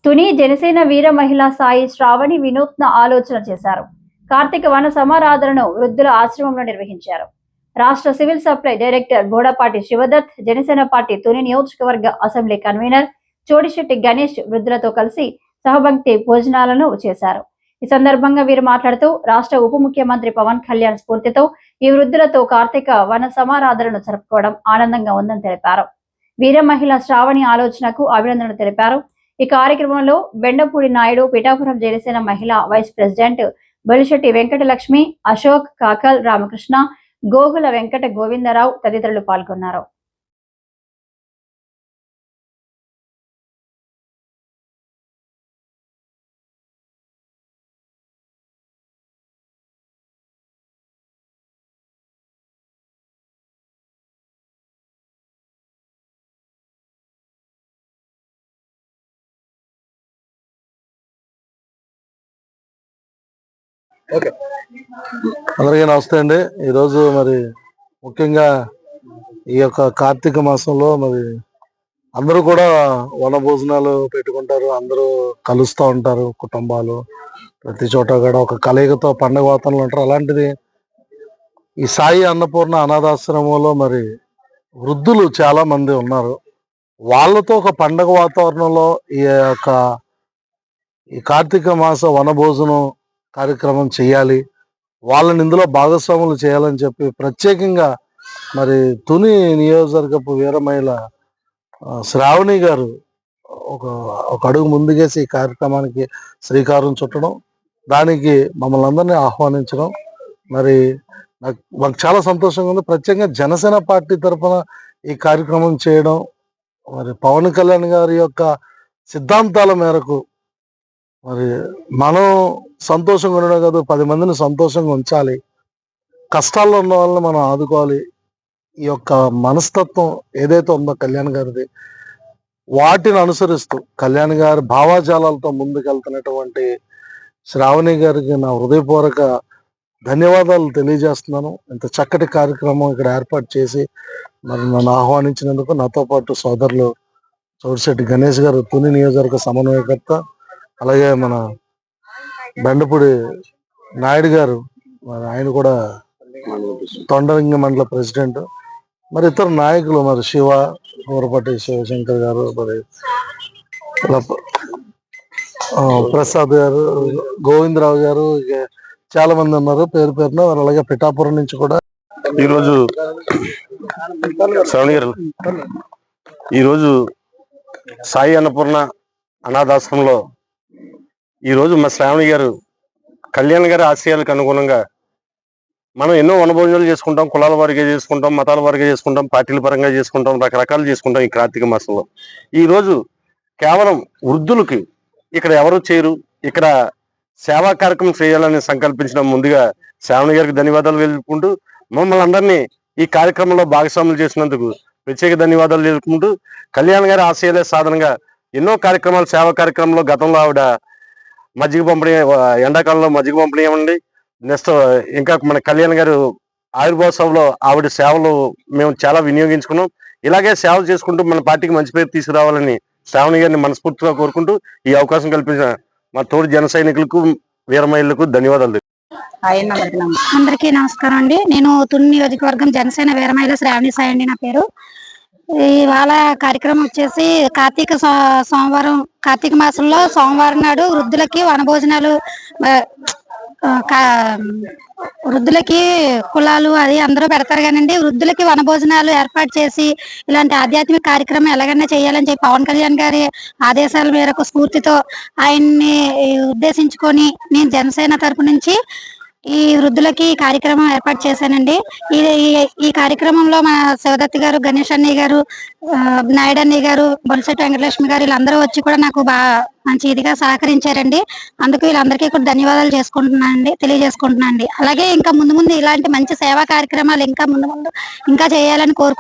తుని జనసేన వీర మహిళా సాయి శ్రావణి వినూత్న ఆలోచన చేశారు. కార్తీక వన సమారాధనను వృద్ధుల ఆశ్రమంలో నిర్వహించారు. రాష్ట్ర civil supply director Bodapati Shivdatt, Janasena party Tuni నియోజకవర్గ అసెంబ్లీ కన్వీనర్ చోడిశెట్టి గణేష్ వృద్ధులతో కలిసి సహభక్తి భోజనాలను చేశారు. ఈ సందర్భంగా వీరు మాట్లాడుతూ రాష్ట్ర ఉప ముఖ్యమంత్రి పవన్ కళ్యాణ్ స్ఫూర్తితో ఈ వృద్ధులతో కార్తీక వన సమారాధనను జరుపుకోవడం ఆనందంగా ఉందని తెలిపారు. వీర మహిళ శ్రావణి ఆలోచనకు అభినందనలు తెలిపారు. ఈ కార్యక్రమంలో బెండపూడి నాయుడు, పిఠాపురం జనసేన మహిళా వైస్ ప్రెసిడెంట్ బొలిశెట్టి వెంకటలక్ష్మి, అశోక్, కాకల్ రామకృష్ణ, గోగుల వెంకట గోవిందరావు తదితరులు పాల్గొన్నారు. అందరికీ నమస్తే అండి. ఈరోజు మరి ముఖ్యంగా ఈ యొక్క కార్తీక మాసంలో మరి అందరూ కూడా వన భోజనాలు పెట్టుకుంటారు, అందరూ కలుస్తూ ఉంటారు, కుటుంబాలు ప్రతి చోట కూడా ఒక కలయికతో పండుగ వాతావరణంలో ఉంటారు. అలాంటిది ఈ సాయి అన్నపూర్ణ అనాథాశ్రమంలో మరి వృద్ధులు చాలా మంది ఉన్నారు. వాళ్ళతో ఒక పండుగ వాతావరణంలో ఈ కార్తీక మాస వనభోజనం కార్యక్రమం చేయాలి, వాళ్ళని ఇందులో భాగస్వాములు చేయాలని చెప్పి ప్రత్యేకంగా మరి తుని నియోజకవర్గపు వీరమహిళ శ్రావణి గారు ఒక అడుగు ముందుకేసి ఈ కార్యక్రమానికి శ్రీకారం చుట్టడం, దానికి మమ్మల్ని అందరినీ ఆహ్వానించడం మరి మాకు చాలా సంతోషంగా ఉంది. ప్రత్యేకంగా జనసేన పార్టీ తరఫున ఈ కార్యక్రమం చేయడం, మరి పవన్ కళ్యాణ్ గారి యొక్క సిద్ధాంతాల మేరకు మరి మనం సంతోషంగా ఉండడం కాదు, 10 మందిని సంతోషంగా ఉంచాలి, కష్టాల్లో ఉన్న వాళ్ళని మనం ఆదుకోవాలి. ఈ యొక్క మనస్తత్వం ఏదైతే ఉందో కళ్యాణ్ గారిది, వాటిని అనుసరిస్తూ కళ్యాణ్ గారి భావాజాలాలతో ముందుకెళ్తున్నటువంటి శ్రావణి గారికి నా హృదయపూర్వక ధన్యవాదాలు తెలియజేస్తున్నాను. ఇంత చక్కటి కార్యక్రమం ఇక్కడ ఏర్పాటు చేసి మరి నన్ను ఆహ్వానించినందుకు నాతో పాటు సోదరులు చోడిశెట్టి గణేష్ గారు, తుని నియోజకవర్గ సమన్వయకర్త, అలాగే మన బెండపూడి నాయుడు గారు, మరి ఆయన కూడా తొండరింగ మండల ప్రెసిడెంట్, మరి ఇతర నాయకులు మరి శివ ఊరపాటి శివశంకర్ గారు, మరి ప్రసాద్ గారు, గోవిందరావు గారు, చాలా మంది ఉన్నారు పేరు పేరున. అలాగే పిఠాపురం నుంచి కూడా ఈరోజు శ్రావణి గారు ఈరోజు సాయి అన్నపూర్ణ అనాథాశ్రమంలో ఈరోజు మా శ్రావణి గారు కళ్యాణ్ గారి ఆశయాలకు అనుగుణంగా మనం ఎన్నో వనభోజనాలు చేసుకుంటాం, కులాల వారిగా చేసుకుంటాం, మతాల వారిగా చేసుకుంటాం, పార్టీల పరంగా చేసుకుంటాం, రకరకాలు చేసుకుంటాం. ఈ కార్తీక మాసంలో ఈరోజు కేవలం వృద్ధులకి ఇక్కడ ఎవరు చేయరు, ఇక్కడ సేవా కార్యక్రమం చేయాలని సంకల్పించడం ముందుగా శ్రావణి గారికి ధన్యవాదాలు తెలుపుకుంటూ, మమ్మల్ని అందరినీ ఈ కార్యక్రమంలో భాగస్వాములు చేసినందుకు ప్రత్యేక ధన్యవాదాలు తెలుపుకుంటూ, కళ్యాణ్ గారి ఆశయాలే సాధనగా ఎన్నో కార్యక్రమాలు, సేవా కార్యక్రమంలో గతంలో ఆవిడ మజ్జిగ పంపిణీ, ఎండాకాలంలో మజ్జిగ పంపిణీ ఇవ్వండి, నెక్స్ట్ ఇంకా మన కళ్యాణ్ గారు ఆవిర్భావ సభలో ఆవిడ సేవలు మేము చాలా వినియోగించుకున్నాం. ఇలాగే సేవలు చేసుకుంటూ మన పార్టీకి మంచి పేరు తీసుకురావాలని శ్రావణి గారిని మనస్ఫూర్తిగా కోరుకుంటూ ఈ అవకాశం కల్పించిన మా తోటి జన సైనికులకు, వీరమహిళలకు ధన్యవాదాలు. అందరికీ నమస్కారం అండి. నేను తుని నియోజకవర్గం జనసేన వీరమహిళ శ్రావణి సాయి అండి నా పేరు. ఇవాళ కార్యక్రమం వచ్చేసి కార్తీక మాసంలో సోమవారం నాడు వృద్ధులకి వనభోజనాలు, వృద్ధులకి కులాలు అది అందరూ పెడతారు కానండి, వృద్ధులకి వనభోజనాలు ఏర్పాటు చేసి ఇలాంటి ఆధ్యాత్మిక కార్యక్రమం ఎలాగైనా చేయాలని చెప్పి పవన్ కళ్యాణ్ గారి ఆదేశాల మేరకు స్ఫూర్తితో ఆయన్ని ఉద్దేశించుకొని నేను జనసేన తరపు నుంచి ఈ వృద్ధులకి కార్యక్రమం ఏర్పాటు చేశానండి. ఈ కార్యక్రమంలో మా శివదత్తి గారు, గణేష్ అన్నయ్య గారు, నాయుడు అన్నయ్య గారు, బొలిశెట్టి వెంకటలక్ష్మి గారు వీళ్ళందరూ వచ్చి కూడా నాకు మంచి ఇదిగా సహకరించారండి. అందుకు వీళ్ళందరికీ కూడా ధన్యవాదాలు తెలియజేసుకుంటున్నానండి. అలాగే ఇంకా ముందు ఇలాంటి మంచి సేవా కార్యక్రమాలు ఇంకా ముందు ఇంకా చేయాలని కోరుకుంటున్నాను.